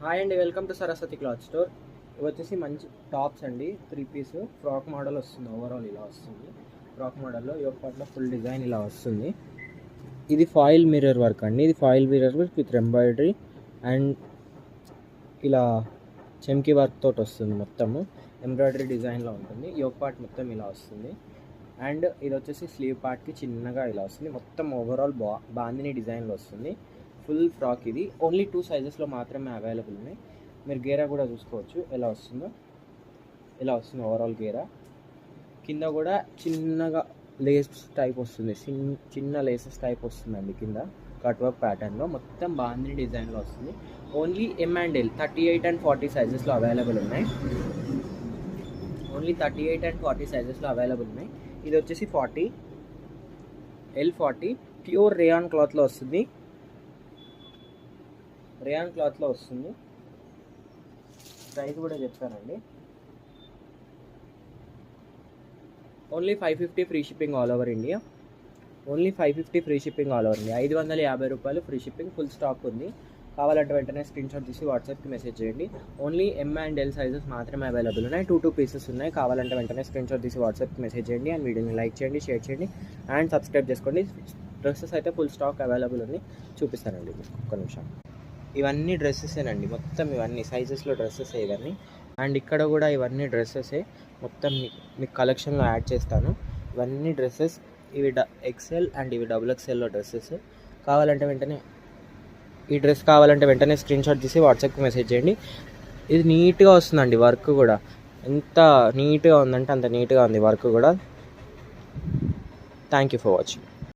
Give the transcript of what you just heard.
Hi అండి, welcome to Saraswati cloth store. ఇవి వచ్చేసి మంచి టాప్స్ అండి, 3 పీస్ ఫ్రాక్ మోడల్ వస్తుంది. ఓవరాల్ ఇలా వస్తుంది. ఫ్రాక్ మోడల్లో యోక్ పార్ట్లో ఫుల్ డిజైన్ ఇలా వస్తుంది. ఇది ఫాయిల్ మిర్రర్ వర్క్ అండి. ఇది foil mirror work with embroidery and ఇలా చెమ్కి వర్క్ తోటి వస్తుంది. మొత్తము ఎంబ్రాయిడరీ డిజైన్లో ఉంటుంది. యోక్ పార్ట్ మొత్తం ఇలా వస్తుంది. అండ్ ఇది వచ్చేసి స్లీవ్ పార్ట్కి చిన్నగా ఇలా వస్తుంది. మొత్తం ఓవరాల్ బాందిని డిజైన్లో వస్తుంది. ఫుల్ ఫ్రాక్ ఇది ఓన్లీ 2 సైజెస్లో మాత్రమే అవైలబుల్ ఉన్నాయి. మీరు గేరా కూడా చూసుకోవచ్చు ఎలా వస్తుందో. ఇలా వస్తుంది ఓవరాల్ గేరా. కింద కూడా చిన్నగా లేస్ టైప్ వస్తుంది, చిన్న లేసెస్ టైప్ వస్తుందండి కింద కట్ వర్క్ ప్యాటర్న్లో. మొత్తం బాందిని డిజైన్లో వస్తుంది. Only M and L 38 and 40 సైజెస్లో అవైలబుల్ ఉన్నాయి. ఓన్లీ 38 and 40 సైజెస్లో అవైలబుల్ ఉన్నాయి. ఇది వచ్చేసి 40 L40 ప్యూర్ రేయాన్ క్లాత్లో వస్తుంది. రేయాన్ క్లాత్లో వస్తుంది. ప్రైస్ కూడా చెప్తానండి. Only 550 free shipping all over India. Only 550 free shipping all over India. 550 రూపాయలు ఫ్రీ షిప్పింగ్. ఫుల్ స్టాక్ ఉంది. కావాలంటే వెంటనే స్క్రీన్ షాట్ తీసి వాట్సాప్కి మెసేజ్ చేయండి. Only M and L sizes మాత్రమే అవైలబుల్ ఉన్నాయి. 2 పీసెస్ ఉన్నాయి. కావాలంటే వెంటనే స్క్రీన్ షాట్ తీసి వాట్సాప్కి మెసేజ్ చేయండి. అండ్ వీడియోని లైక్ చేయండి, షేర్ చేయండి అండ్ సబ్స్క్రైబ్ చేసుకోండి. డ్రెస్సెస్ అయితే ఫుల్ స్టాక్ అవైలబుల్ ఉంది. చూపిస్తానండి ఒక్క నిమిషం. ఇవన్నీ డ్రెస్సెసేనండి. మొత్తం ఇవన్నీ సైజెస్లో డ్రెస్సెసే ఇవన్నీ. అండ్ ఇక్కడ కూడా ఇవన్నీ డ్రెస్సెసే. మొత్తం మీకు కలెక్షన్లో యాడ్ చేస్తాను. ఇవన్నీ డ్రెస్సెస్. ఇవి XL అండ్ ఇవి XXLలో డ్రెస్సెస్. కావాలంటే వెంటనే ఈ డ్రెస్ కావాలంటే వెంటనే స్క్రీన్ షాట్ తీసి వాట్సాప్కి మెసేజ్ చేయండి. ఇది నీట్గా వస్తుందండి. వర్క్ కూడా ఎంత నీట్గా ఉందంటే అంత నీట్గా ఉంది వర్క్ కూడా. Thank you for watching.